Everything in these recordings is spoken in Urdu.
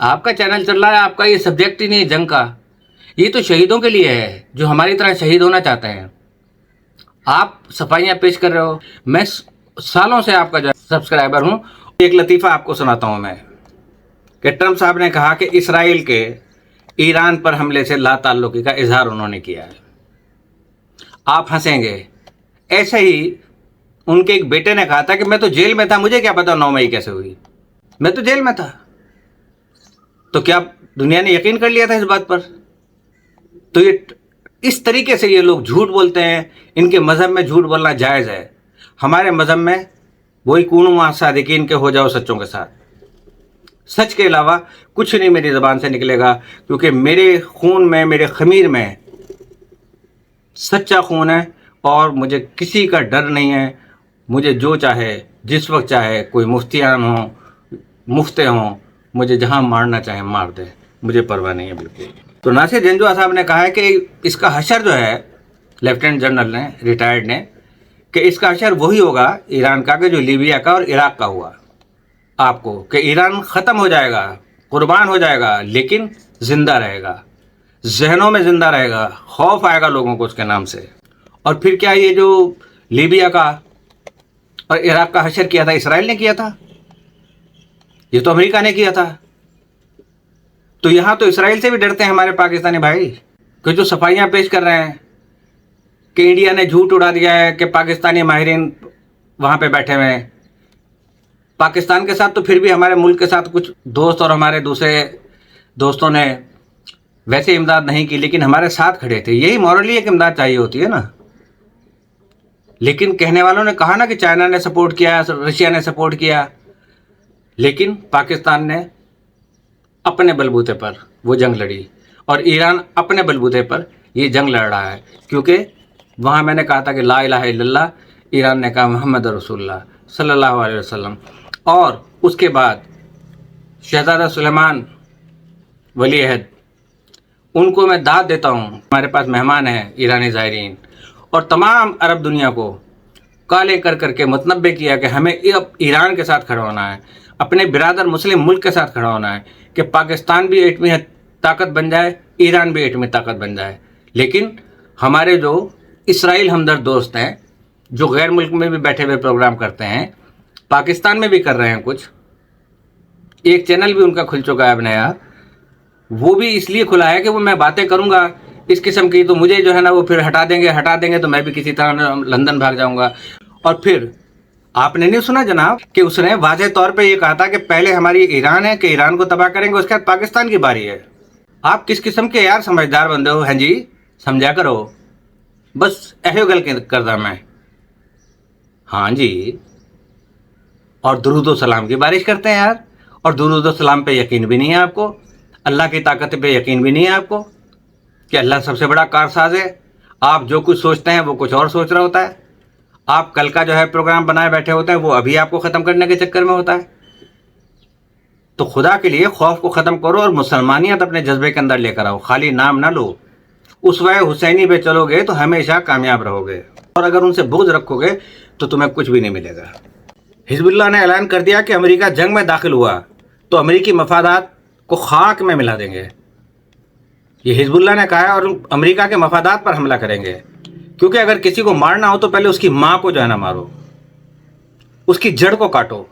آپ کا چینل چل رہا ہے, آپ کا یہ سبجیکٹ ہی نہیں ہے جنگ کا, یہ تو شہیدوں کے لیے ہے جو ہماری طرح شہید ہونا چاہتے ہیں. آپ صفائیاں پیش کر رہے ہو. میں سالوں سے آپ کا جو سبسکرائبر ہوں. ایک لطیفہ آپ کو سناتا ہوں میں کہ ٹرمپ صاحب نے کہا کہ اسرائیل کے ایران پر حملے سے لا تعلقی کا اظہار انہوں نے کیا ہے. آپ ہنسیں گے. ایسے ہی ان کے ایک بیٹے نے کہا تھا کہ میں تو جیل میں تھا, مجھے کیا پتا 9 مئی کیسے ہوئی, میں تو جیل میں تھا. تو کیا دنیا نے یقین کر لیا تھا اس بات پر؟ تو یہ اس طریقے سے یہ لوگ جھوٹ بولتے ہیں. ان کے مذہب میں جھوٹ بولنا جائز ہے. ہمارے مذہب میں وہی کونوا مع صادقین کے ہو جاؤ سچوں کے ساتھ. سچ کے علاوہ کچھ نہیں میری زبان سے نکلے گا, کیونکہ میرے خون میں, میرے خمیر میں سچا خون ہے اور مجھے کسی کا ڈر نہیں ہے. مجھے جو چاہے جس وقت چاہے, کوئی مفتیان ہوں, مفتے ہوں, مجھے جہاں مارنا چاہے مار دے, مجھے پرواہ نہیں ہے بالکل. تو ناصر جنجوعہ صاحب نے کہا ہے کہ اس کا حشر جو ہے, لیفٹیننٹ جنرل نے, ریٹائرڈ نے, کہ اس کا حشر وہی ہوگا ایران کا کہ جو لیبیا کا اور عراق کا ہوا. آپ کو کہ ایران ختم ہو جائے گا, قربان ہو جائے گا, لیکن زندہ رہے گا, ذہنوں میں زندہ رہے گا, خوف آئے گا لوگوں کو اس کے نام سے. اور پھر کیا یہ جو لیبیا کا اور عراق کا حشر کیا تھا اسرائیل نے کیا تھا؟ یہ تو امریکہ نے کیا تھا. تو یہاں تو اسرائیل سے بھی ڈرتے ہیں ہمارے پاکستانی بھائی, کہ جو صفائیاں پیش کر رہے ہیں کہ انڈیا نے جھوٹ اڑا دیا ہے کہ پاکستانی ماہرین وہاں پہ بیٹھے ہوئے ہیں. پاکستان کے ساتھ تو پھر بھی ہمارے ملک کے ساتھ کچھ دوست اور ہمارے دوسرے دوستوں نے ویسے امداد نہیں کی, لیکن ہمارے ساتھ کھڑے تھے. یہی مورلی ایک امداد چاہیے ہوتی ہے نا. لیکن کہنے والوں نے کہا نا کہ چائنا نے سپورٹ کیا, رشیا نے سپورٹ کیا, لیکن پاکستان نے اپنے بلبوتے پر وہ جنگ لڑی, اور ایران اپنے بلبوتے پر یہ جنگ لڑ رہا ہے. کیونکہ وہاں میں نے کہا تھا کہ لا الہ الا اللہ, ایران نے کہا محمد رسول اللہ صلی اللہ علیہ وسلم. اور اس کے بعد شہزادہ سلیمان ولی عہد, ان کو میں داد دیتا ہوں. ہمارے پاس مہمان ہیں ایرانی زائرین, اور تمام عرب دنیا کو کالے کر کر کے متنبع کیا کہ ہمیں اب ایران کے ساتھ کھڑا ہونا ہے, اپنے برادر مسلم ملک کے ساتھ کھڑا ہونا ہے, کہ پاکستان بھی ایٹمی طاقت بن جائے, ایران بھی ایٹمی طاقت بن جائے. لیکن ہمارے جو اسرائیل ہمدرد دوست ہیں, جو غیر ملک میں بھی بیٹھے ہوئے پروگرام کرتے ہیں, پاکستان میں بھی کر رہے ہیں کچھ, ایک چینل بھی ان کا کھل چکا ہے اب نیا, وہ بھی اس لیے کھلا ہے کہ وہ میں باتیں کروں گا اس قسم کی تو مجھے جو ہے نا وہ پھر ہٹا دیں گے تو میں بھی کسی طرح لندن بھاگ جاؤں گا. اور پھر آپ نے نہیں سنا جناب کہ اس نے واضح طور پہ یہ کہا تھا کہ پہلے ہماری ایران ہے کہ ایران کو تباہ کریں گے, اس کے بعد پاکستان کی باری ہے. آپ کس قسم کے یار سمجھدار بندے ہو. ہیں جی, سمجھا کرو, بس ایسے گل کردا میں. ہاں جی, اور درود و سلام کی بارش کرتے ہیں یار, اور درود و سلام پہ یقین بھی نہیں ہے آپ کو, اللہ کی طاقت پہ یقین بھی نہیں ہے آپ کو, کہ اللہ سب سے بڑا کارساز ہے. آپ جو کچھ سوچتے ہیں وہ کچھ اور سوچ رہا ہوتا ہے. آپ کل کا جو ہے پروگرام بنائے بیٹھے ہوتے ہیں, وہ ابھی آپ کو ختم کرنے کے چکر میں ہوتا ہے. تو خدا کے لیے خوف کو ختم کرو اور مسلمانیت اپنے جذبے کے اندر لے کر آؤ. خالی نام نہ لو. اسوہ حسینی پہ چلو گے تو ہمیشہ کامیاب رہو گے, اور اگر ان سے بغض رکھو گے تو تمہیں کچھ بھی نہیں ملے گا. حزب اللہ نے اعلان کر دیا کہ امریکہ جنگ میں داخل ہوا تو امریکی مفادات کو خاک میں ملا دیں گے. یہ حزب اللہ نے کہا ہے, اور امریکہ کے مفادات پر حملہ کریں گے. کیونکہ اگر کسی کو مارنا ہو تو پہلے اس کی ماں کو جو ہے نا مارو, اس کی جڑ کو کاٹو.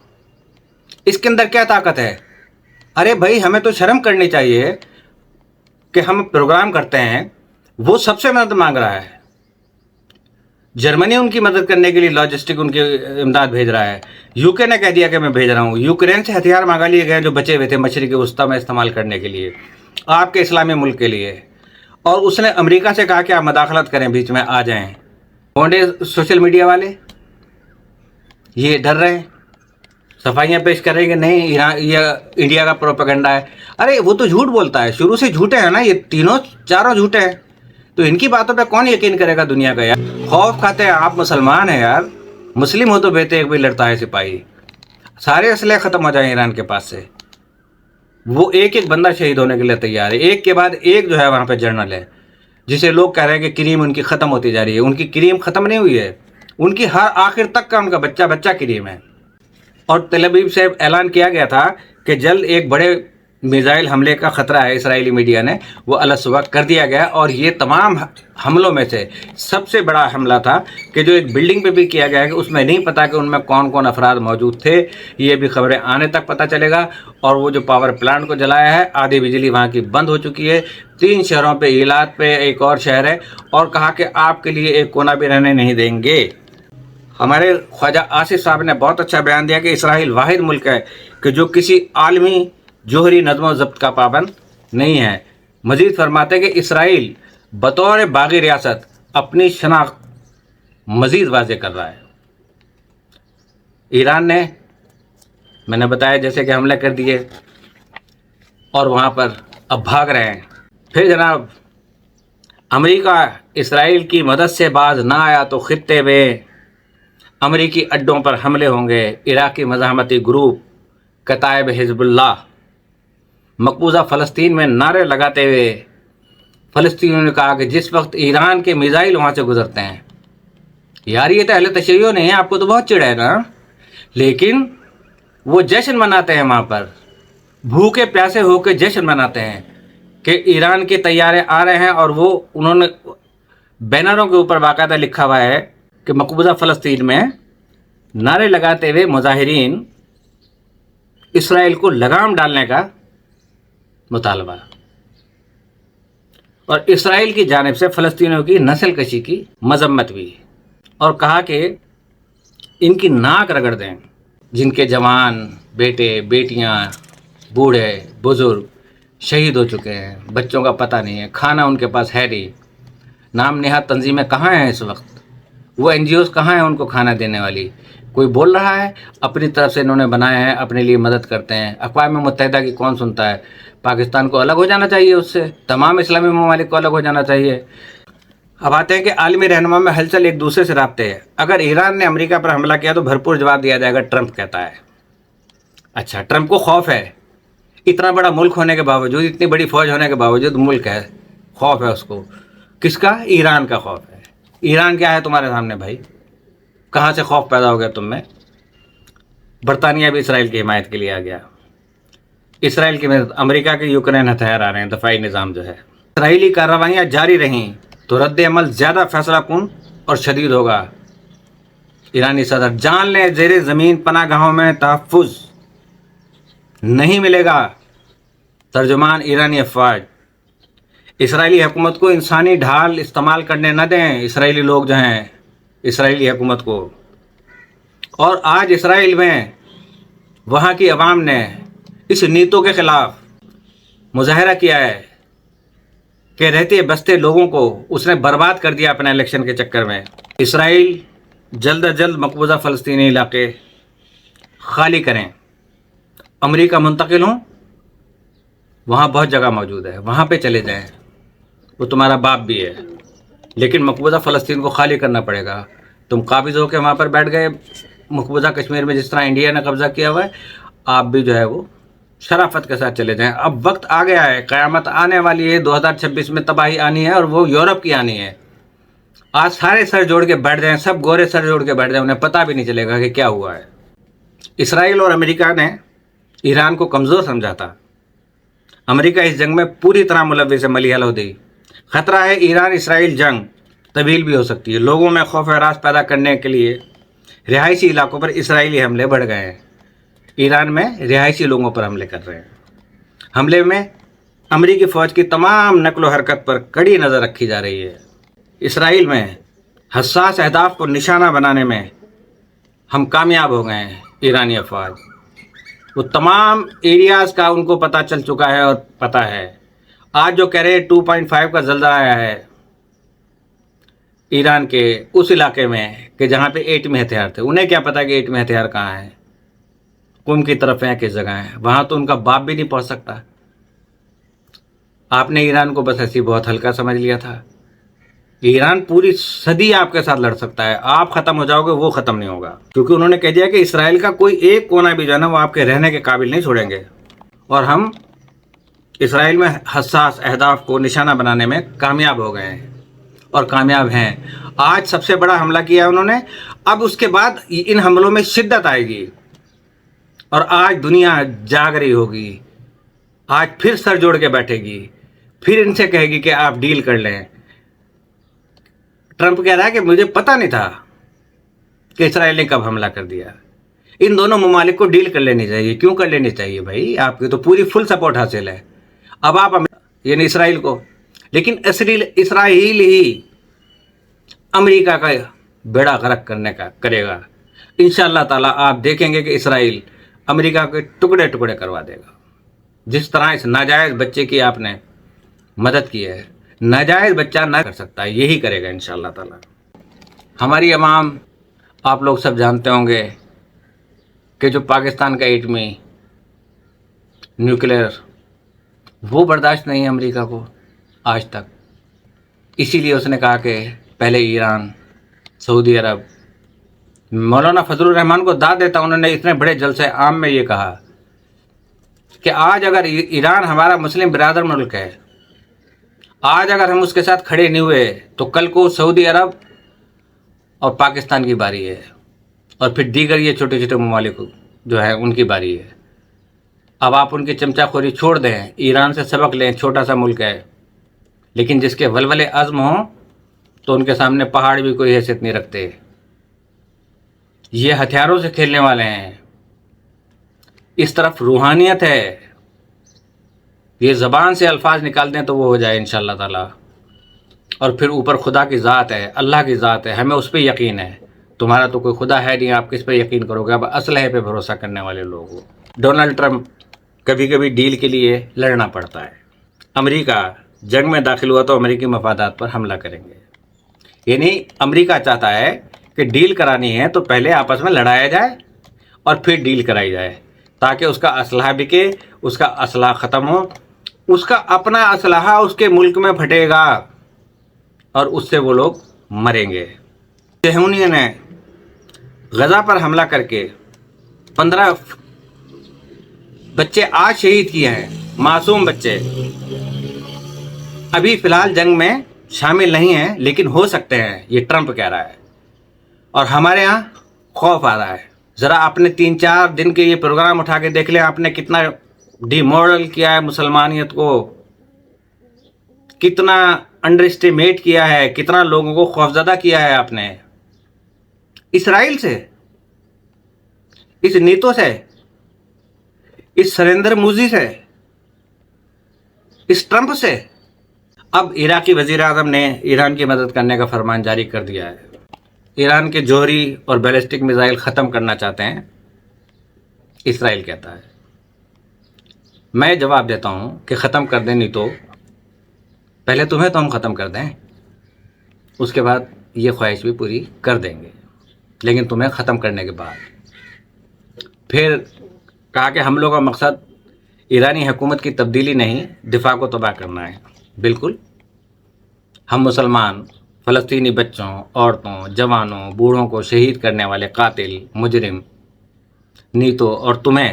اس کے اندر کیا طاقت ہے؟ ارے بھائی, ہمیں تو شرم کرنی چاہیے کہ ہم پروگرام کرتے ہیں, وہ سب سے مدد مانگ رہا ہے. جرمنی ان کی مدد کرنے کے لیے لاجسٹک ان کی امداد بھیج رہا ہے. یو کے نے کہہ دیا کہ میں بھیج رہا ہوں. یوکرین سے ہتھیار مانگا لیے گئے جو بچے ہوئے تھے مشرق وسطیٰ میں استعمال کرنے کے لیے, آپ کے اسلامی ملک کے لیے. اور اس نے امریکہ سے کہا کہ آپ مداخلت کریں, بیچ میں آ جائیں. کونڈے سوشل میڈیا والے یہ ڈر رہے ہیں, صفائیاں پیش کر رہے ہیں کہ نہیں ایران یہ انڈیا کا پروپیگنڈا ہے. ارے وہ تو جھوٹ بولتا ہے, شروع سے جھوٹے ہیں نا, یہ تینوں چاروں جھوٹے ہیں. تو ان کی باتوں پہ کون یقین کرے گا دنیا کا یار. خوف کھاتے ہیں آپ, مسلمان ہیں یار, مسلم ہو تو بیٹے ایک بھی لڑتا ہے سپاہی. سارے اسلحے ختم ہو جائیں ایران کے پاس سے, وہ ایک ایک بندہ شہید ہونے کے لیے تیار ہے. ایک کے بعد ایک جو ہے وہاں پہ جرنل ہے جسے لوگ کہہ رہے ہیں کہ کریم ان کی ختم ہوتی جا رہی ہے. ان کی کریم ختم نہیں ہوئی ہے, ان کی ہر آخر تک کا ان کا بچہ کریم ہے. اور تل ابیب سے اعلان کیا گیا تھا کہ جلد ایک بڑے میزائل حملے کا خطرہ ہے اسرائیلی میڈیا نے وہ الگ صبح کر دیا گیا، اور یہ تمام حملوں میں سے سب سے بڑا حملہ تھا کہ جو ایک بلڈنگ پہ بھی کیا گیا کہ اس میں نہیں پتا کہ ان میں کون کون افراد موجود تھے، یہ بھی خبریں آنے تک پتہ چلے گا۔ اور وہ جو پاور پلانٹ کو جلایا ہے، آدھی بجلی وہاں کی بند ہو چکی ہے، 3 شہروں پہ، ایلات پہ ایک اور شہر ہے، اور کہا کہ آپ کے لیے ایک کونا بھی رہنے نہیں دیں گے۔ ہمارے خواجہ آصف صاحب نے بہت اچھا بیان دیا کہ اسرائیل واحد ملک ہے کہ جو کسی عالمی جوہری نظم و ضبط کا پابند نہیں ہے۔ مزید فرماتے ہیں کہ اسرائیل بطور باغی ریاست اپنی شناخت مزید واضح کر رہا ہے۔ ایران نے، میں نے بتایا جیسے کہ حملے کر دیے اور وہاں پر اب بھاگ رہے ہیں۔ پھر جناب امریکہ اسرائیل کی مدد سے باز نہ آیا تو خطے میں امریکی اڈوں پر حملے ہوں گے۔ عراقی مزاحمتی گروپ کتائب حزب اللہ مقبوضہ فلسطین میں نعرے لگاتے ہوئے فلسطینیوں نے کہا کہ جس وقت ایران کے میزائل وہاں سے گزرتے ہیں، یار یہ تو اہل تشیع نہیں ہے، آپ کو تو بہت چڑ ہے نا، لیکن وہ جشن مناتے ہیں وہاں پر، بھوکے پیاسے ہو کے جشن مناتے ہیں کہ ایران کے طیارے آ رہے ہیں، اور وہ انہوں نے بینروں کے اوپر باقاعدہ لکھا ہوا ہے کہ مقبوضہ فلسطین میں نعرے لگاتے ہوئے مظاہرین اسرائیل کو لگام ڈالنے کا مطالبہ، اور اسرائیل کی جانب سے فلسطینیوں کی نسل کشی کی مذمت بھی، اور کہا کہ ان کی ناک رگڑ دیں، جن کے جوان بیٹے بیٹیاں بوڑھے بزرگ شہید ہو چکے ہیں، بچوں کا پتہ نہیں ہے، کھانا ان کے پاس ہے نہیں، نام نہاد تنظیمیں کہاں ہیں اس وقت، وہ NGOs کہاں ہیں ان کو کھانا دینے والی، کوئی بول رہا ہے؟ اپنی طرف سے انہوں نے بنایا ہے، اپنے لیے مدد کرتے ہیں۔ اقوام متحدہ کی کون سنتا ہے؟ پاکستان کو الگ ہو جانا چاہیے اس سے، تمام اسلامی ممالک کو الگ ہو جانا چاہیے۔ اب آتے ہیں کہ عالمی رہنما میں ہلچل، ایک دوسرے سے رابطے ہیں۔ اگر ایران نے امریکہ پر حملہ کیا تو بھرپور جواب دیا جائے گا، ٹرمپ کہتا ہے۔ اچھا، ٹرمپ کو خوف ہے، اتنا بڑا ملک ہونے کے باوجود، اتنی بڑی فوج ہونے کے باوجود ملک ہے، خوف ہے اس کو، کس کا؟ ایران کا خوف ہے۔ ایران کیا ہے تمہارے سامنے بھائی؟ کہاں سے خوف پیدا ہو گیا تم میں؟ برطانیہ بھی اسرائیل کی حمایت کے لیے آ گیا، اسرائیل کی مدد، امریکہ کے یوکرین ہتھیار آ رہے ہیں، دفاعی نظام جو ہے۔ اسرائیلی کارروائیاں جاری رہیں تو رد عمل زیادہ فیصلہ کن اور شدید ہوگا۔ ایرانی صدر، جان لیں زیر زمین پناہ گاہوں میں تحفظ نہیں ملے گا۔ ترجمان ایرانی افواج، اسرائیلی حکومت کو انسانی ڈھال استعمال کرنے نہ دیں، اسرائیلی لوگ جو ہیں، اسرائیلی حکومت کو۔ اور آج اسرائیل میں وہاں کی عوام نے اس نیتوں کے خلاف مظاہرہ کیا ہے کہ رہتے بستے لوگوں کو اس نے برباد کر دیا اپنے الیکشن کے چکر میں۔ اسرائیل جلد از جلد مقبوضہ فلسطینی علاقے خالی کریں، امریکہ منتقل ہوں، وہاں بہت جگہ موجود ہے، وہاں پہ چلے جائیں، وہ تمہارا باپ بھی ہے، لیکن مقبوضہ فلسطین کو خالی کرنا پڑے گا۔ تم قابض ہو کے وہاں پر بیٹھ گئے مقبوضہ کشمیر میں، جس طرح انڈیا نے قبضہ کیا ہوا ہے، آپ بھی جو ہے وہ شرافت کے ساتھ چلے جائیں۔ اب وقت آ گیا ہے، قیامت آنے والی ہے، 2026 میں تباہی آنی ہے، اور وہ یورپ کی آنی ہے۔ آج سارے سر جوڑ کے بیٹھ جائیں، سب گورے سر جوڑ کے بیٹھ جائیں، انہیں پتہ بھی نہیں چلے گا کہ کیا ہوا ہے۔ اسرائیل اور امریکہ نے ایران کو کمزور سمجھا تھا، امریکہ اس جنگ میں پوری طرح ملوث ہے، ملیحل ہو گئی۔ خطرہ ہے ایران اسرائیل جنگ طویل بھی ہو سکتی ہے۔ لوگوں میں خوف و ہراس پیدا کرنے کے لیے رہائشی علاقوں پر اسرائیلی حملے بڑھ گئے ہیں، ایران میں رہائشی لوگوں پر حملے کر رہے ہیں۔ حملے میں امریکی فوج کی تمام نقل و حرکت پر کڑی نظر رکھی جا رہی ہے۔ اسرائیل میں حساس اہداف کو نشانہ بنانے میں ہم کامیاب ہو گئے ہیں۔ ایرانی افواج وہ تمام ایریاز کا ان کو پتہ چل چکا ہے، اور پتہ ہے آج جو کہہ رہے 2.5 کا زلزلہ آیا ہے ایران کے اس علاقے میں کہ جہاں پہ ایٹمی ہتھیار تھے، انہیں کیا پتا کہ ایٹمی ہتھیار کہاں ہیں، قم کی طرف ہیں، کس جگہ ہیں، وہاں تو ان کا باپ بھی نہیں پہنچ سکتا۔ آپ نے ایران کو بس ایسی بہت ہلکا سمجھ لیا تھا۔ ایران پوری صدی آپ کے ساتھ لڑ سکتا ہے، آپ ختم ہو جاؤ گے، وہ ختم نہیں ہوگا، کیونکہ انہوں نے کہہ دیا کہ اسرائیل کا کوئی ایک کونا بھی جو ہے نا وہ آپ کے رہنے کے قابل نہیں چھوڑیں گے۔ اور ہم اسرائیل میں حساس اہداف کو نشانہ بنانے میں کامیاب ہو گئے ہیں اور کامیاب ہیں۔ آج سب سے بڑا حملہ کیا ہے انہوں نے، اب اس کے بعد ان حملوں میں شدت آئے گی، اور آج دنیا جاگ رہی ہوگی آج پھر سر جوڑ کے بیٹھے گی, پھر ان سے کہے گی کہ آپ ڈیل کر لیں. ٹرمپ کہہ رہا ہے کہ مجھے پتہ نہیں تھا کہ اسرائیل نے کب حملہ کر دیا. ان دونوں ممالک کو ڈیل کر لینی چاہیے. کیوں کر لینی چاہیے بھائی؟ آپ کی تو پوری فل سپورٹ حاصل ہے. اب آپ یعنی اسرائیل کو, لیکن اسرائیل ہی امریکہ کا بیڑا غرق کرے گا. انشاءاللہ تعالیٰ آپ دیکھیں گے کہ اسرائیل امریکہ کے ٹکڑے ٹکڑے کروا دے گا. جس طرح اس ناجائز بچے کی آپ نے مدد کی ہے, ناجائز بچہ نہ کر سکتا ہے, یہی کرے گا انشاءاللہ تعالیٰ. ہماری عوام, آپ لوگ سب جانتے ہوں گے کہ جو پاکستان کا ایٹمی نیوکلیئر, وہ برداشت نہیں ہے امریکہ کو آج تک. اسی لیے اس نے کہا کہ پہلے ایران, سعودی عرب, مولانا فضل الرحمان کو داد دیتا, انہوں نے اتنے بڑے جلسے عام میں یہ کہا کہ آج اگر ایران ہمارا مسلم برادر ملک ہے, آج اگر ہم اس کے ساتھ کھڑے نہیں ہوئے تو کل کو سعودی عرب اور پاکستان کی باری ہے, اور پھر دیگر یہ چھوٹے چھوٹے ممالک جو ہیں ان کی باری ہے. اب آپ ان کی چمچہ خوری چھوڑ دیں, ایران سے سبق لیں, چھوٹا سا ملک ہے, لیکن جس کے ولولے عزم ہوں تو ان کے سامنے پہاڑ بھی کوئی حیثیت نہیں رکھتے. یہ ہتھیاروں سے کھیلنے والے ہیں. اس طرف روحانیت ہے, یہ زبان سے الفاظ نکال دیں تو وہ ہو جائے انشاءاللہ تعالیٰ. اور پھر اوپر خدا کی ذات ہے, اللہ کی ذات ہے, ہمیں اس پہ یقین ہے. تمہارا تو کوئی خدا ہے نہیں, آپ کس پہ یقین کرو گے؟ اب اسلحے پہ بھروسہ کرنے والے لوگ ہو. ڈونلڈ ٹرمپ کبھی کبھی ڈیل کے لیے لڑنا پڑتا ہے. امریکہ جنگ میں داخل ہوا تو امریکی مفادات پر حملہ کریں گے. یعنی امریکہ چاہتا ہے کہ ڈیل کرانی ہے تو پہلے آپس میں لڑایا جائے اور پھر ڈیل کرائی جائے, تاکہ اس کا اسلحہ بکے, اس کا اسلحہ ختم ہو. اس کا اپنا اسلحہ اس کے ملک میں پھٹے گا اور اس سے وہ لوگ مریں گے. صہیونیوں نے غزہ پر حملہ کر کے 15 بچے آج شہید کیے ہیں, معصوم بچے. ابھی فی الحال جنگ میں شامل نہیں ہیں, لیکن ہو سکتے ہیں, یہ ٹرمپ کہہ رہا ہے. اور ہمارے ہاں خوف آ رہا ہے. ذرا اپنے 3-4 دن کے یہ پروگرام اٹھا کے دیکھ لیں, آپ نے کتنا ڈی ماڈل کیا ہے مسلمانیت کو, کتنا انڈر اسٹیمیٹ کیا ہے, کتنا لوگوں کو خوفزدہ کیا ہے آپ نے. اسرائیل سے, اس نیتو سے, اس سریندر موزی سے, اس ٹرمپ سے. اب عراقی وزیر اعظم نے ایران کی مدد کرنے کا فرمان جاری کر دیا ہے. ایران کے جوہری اور بیلسٹک میزائل ختم کرنا چاہتے ہیں, اسرائیل کہتا ہے. میں جواب دیتا ہوں کہ ختم کر دیں, نہیں تو پہلے تمہیں تو ہم ختم کر دیں, اس کے بعد یہ خواہش بھی پوری کر دیں گے, لیکن تمہیں ختم کرنے کے بعد. پھر کہا کہ حملوں کا مقصد ایرانی حکومت کی تبدیلی نہیں, دفاع کو تباہ کرنا ہے. بالکل, ہم مسلمان فلسطینی بچوں, عورتوں, جوانوں, بوڑھوں کو شہید کرنے والے قاتل, مجرم نیتو اور تمہیں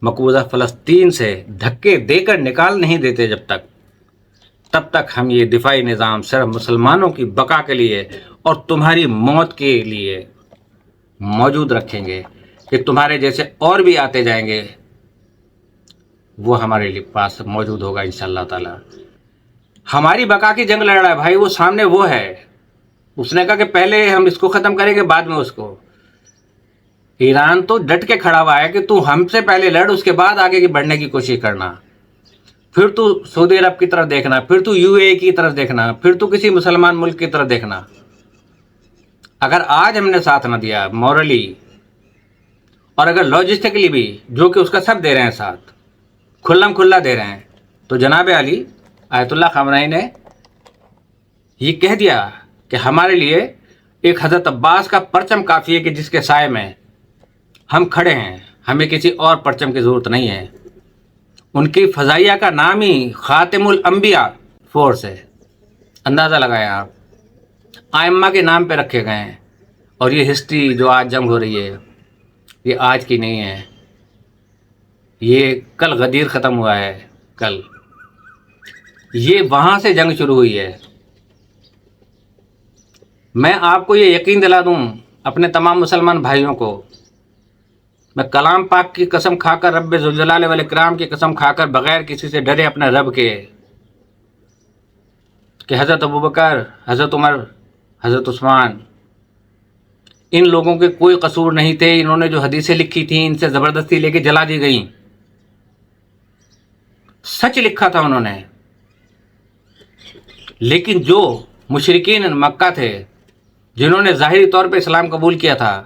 مقبوضہ فلسطین سے دھکے دے کر نکال نہیں دیتے تب تک ہم یہ دفاعی نظام صرف مسلمانوں کی بقا کے لیے اور تمہاری موت کے لیے موجود رکھیں گے, کہ تمہارے جیسے اور بھی آتے جائیں گے, وہ ہمارے پاس موجود ہوگا انشاءاللہ تعالی. ہماری بقا کی جنگ لڑ رہا ہے بھائی, وہ سامنے وہ ہے. اس نے کہا کہ پہلے ہم اس کو ختم کریں گے, بعد میں اس کو. ایران تو ڈٹ کے کھڑا ہوا ہے کہ تو ہم سے پہلے لڑ, اس کے بعد آگے کی بڑھنے کی کوشش کرنا. پھر تو سعودی عرب کی طرف دیکھنا, پھر تو UAE کی طرف دیکھنا, پھر تو کسی مسلمان ملک کی طرف دیکھنا. اگر آج ہم نے ساتھ نہ دیا مورلی, اور اگر لاجسٹکلی بھی, جو کہ اس کا سب دے رہے ہیں ساتھ, کھلم کھلا دے رہے ہیں, تو جناب علی آیت اللہ خامنہئی نے یہ کہہ دیا کہ ہمارے لیے ایک حضرت عباس کا پرچم کافی ہے, کہ جس کے سائے میں ہم کھڑے ہیں, ہمیں کسی اور پرچم کی ضرورت نہیں ہے. ان کی فضائیہ کا نام ہی خاتم الانبیاء فورس ہے. اندازہ لگائیں آپ, آئمہ کے نام پہ رکھے گئے ہیں. اور یہ ہسٹری جو آج جنگ ہو رہی ہے, یہ آج کی نہیں ہے, یہ کل غدیر ختم ہوا ہے. کل یہ وہاں سے جنگ شروع ہوئی ہے. میں آپ کو یہ یقین دلا دوں, اپنے تمام مسلمان بھائیوں کو, میں کلام پاک کی قسم کھا کر، رب ذوالجلال والاکرام کی قسم کھا کر، بغیر کسی سے ڈرے اپنے رب کے، کہ حضرت ابوبکر، حضرت عمر، حضرت عثمان، ان لوگوں کے کوئی قصور نہیں تھے. انہوں نے جو حدیثیں لکھی تھیں ان سے زبردستی لے کے جلا دی گئیں. سچ لکھا تھا انہوں نے. لیکن جو مشرکین مکہ تھے، جنہوں نے ظاہری طور پہ اسلام قبول کیا تھا،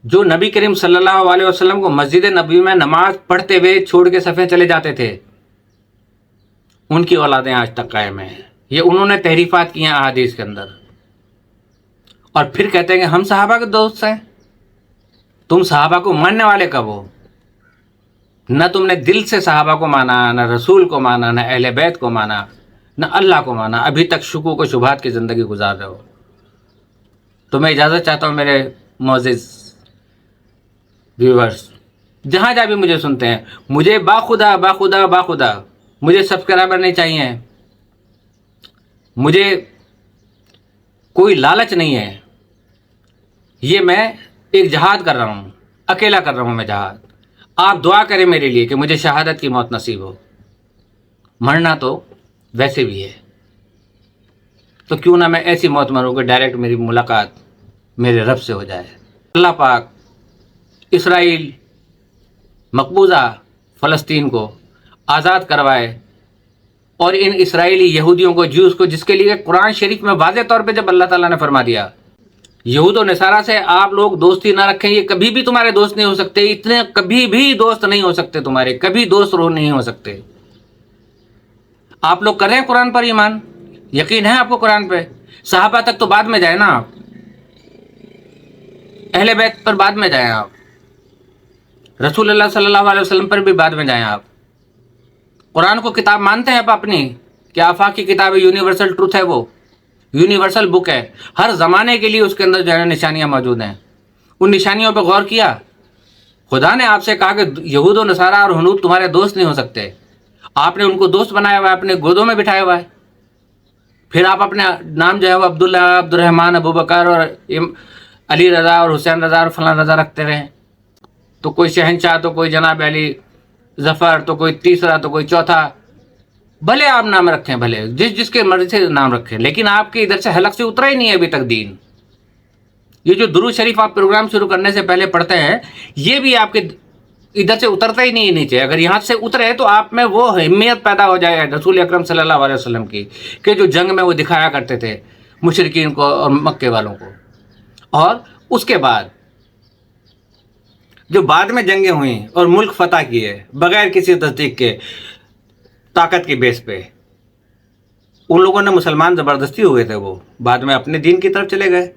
جو نبی کریم صلی اللہ علیہ وسلم کو مسجد نبوی میں نماز پڑھتے ہوئے چھوڑ کے صفیں چلے جاتے تھے، ان کی اولادیں آج تک قائم ہیں. یہ انہوں نے تحریفات کی ہیں احادیث کے اندر، اور پھر کہتے ہیں کہ ہم صحابہ کے دوست ہیں. تم صحابہ کو ماننے والے کب ہو؟ نہ تم نے دل سے صحابہ کو مانا، نہ رسول کو مانا، نہ اہل بیت کو مانا، نہ اللہ کو مانا. ابھی تک شکوک و شبہات کی زندگی گزار رہے ہو. تو میں اجازت چاہتا ہوں میرے معزز ویورز، جہاں جہاں بھی مجھے سنتے ہیں، مجھے باخدا باخدا باخدا مجھے سبسکرائبر نہیں چاہیے. مجھے کوئی لالچ نہیں ہے. یہ میں ایک جہاد کر رہا ہوں، اکیلا کر رہا ہوں میں جہاد. آپ دعا کریں میرے لیے کہ مجھے شہادت کی موت نصیب ہو. مرنا تو ویسے بھی ہے، تو کیوں نہ میں ایسی موت مروں کہ ڈائریکٹ میری ملاقات میرے رب سے ہو جائے. اللہ پاک اسرائیل، مقبوضہ فلسطین کو آزاد کروائے، اور ان اسرائیلی یہودیوں کو، جوز کو، جس کے لیے قرآن شریف میں واضح طور پہ جب اللہ تعالیٰ نے فرما دیا یہود و نصارہ سے آپ لوگ دوستی نہ رکھیں، یہ کبھی بھی تمہارے دوست نہیں ہو سکتے، اتنے کبھی بھی دوست نہیں ہو سکتے تمہارے، کبھی دوست روح نہیں ہو سکتے. آپ لوگ کریں قرآن پر ایمان، یقین ہے آپ کو قرآن پہ. صحابہ تک تو بعد میں جائیں نا آپ، اہل بیت پر بعد میں جائیں آپ، رسول اللہ صلی اللہ علیہ وسلم پر بھی بعد میں جائیں آپ. قرآن کو کتاب مانتے ہیں آپ اپنی، کہ آفاقی کتاب ہے، یونیورسل ٹروتھ ہے، وہ یونیورسل بک ہے، ہر زمانے کے لیے اس کے اندر جو ہے نشانیاں موجود ہیں. ان نشانیوں پہ غور کیا؟ خدا نے آپ سے کہا کہ یہود و نصارہ اور ہنود تمہارے دوست نہیں ہو سکتے. آپ نے ان کو دوست بنایا ہوا ہے، اپنے گودوں میں بٹھایا ہوا ہے. پھر آپ اپنے نام جو ہے وہ عبداللہ، عبد الرحمن، ابوبکر اور علی رضا اور حسین رضا اور فلاں رضا رکھتے رہے. تو کوئی شہنشاہ، تو کوئی جناب علی ظفر، تو کوئی تیسرا، تو کوئی چوتھا. بھلے آپ نام رکھیں، بھلے جس کے مرضی سے نام رکھیں، لیکن آپ کے ادھر سے حلق سے اترا ہی نہیں ہے ابھی تک دین. یہ جو درود شریف آپ پروگرام شروع کرنے سے پہلے پڑھتے ہیں، یہ بھی آپ کے ادھر سے اترتا ہی نہیں نیچے. اگر یہاں سے اترے تو آپ میں وہ اہمیت پیدا ہو جائے رسول اکرم صلی اللہ علیہ وسلم کی، کہ جو جنگ میں وہ دکھایا کرتے تھے مشرکین کو اور مکے والوں کو. اور اس کے بعد جو بعد میں جنگیں ہوئیں اور ملک فتح کیے بغیر کسی تصدیق کے، طاقت کی بیس پہ، ان لوگوں نے مسلمان زبردستی ہوئے تھے، وہ بعد میں اپنے دین کی طرف چلے گئے.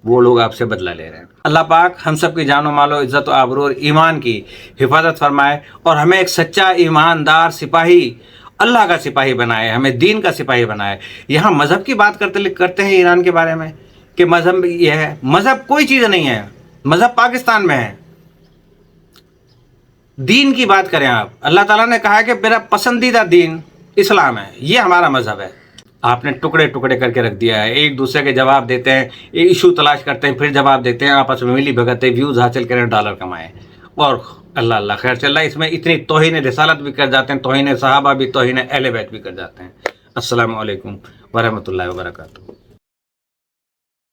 وہ لوگ آپ سے بدلہ لے رہے ہیں. اللہ پاک ہم سب کی جان و مال و عزت و آبرو اور ایمان کی حفاظت فرمائے، اور ہمیں ایک سچا ایماندار سپاہی، اللہ کا سپاہی بنائے، ہمیں دین کا سپاہی بنائے. یہاں مذہب کی بات کرتے ہیں ایران کے بارے میں، کہ مذہب یہ ہے. مذہب کوئی چیز نہیں ہے، مذہب پاکستان میں ہے. دین کی بات کریں آپ. اللہ تعالیٰ نے کہا کہ میرا پسندیدہ دین اسلام ہے، یہ ہمارا مذہب ہے. آپ نے ٹکڑے ٹکڑے کر کے رکھ دیا ہے. ایک دوسرے کے جواب دیتے ہیں، ایشو تلاش کرتے ہیں، پھر جواب دیتے ہیں، آپس میں ملی بھگتے، ویوز حاصل کریں، ڈالر کمائیں. اور اللہ خیر چل رہا ہے. اس میں اتنی توہین رسالت بھی کر جاتے ہیں، توہین صحابہ بھی، توہین اہل بیت بھی کر جاتے ہیں. السلام علیکم ورحمۃ اللہ وبرکاتہ.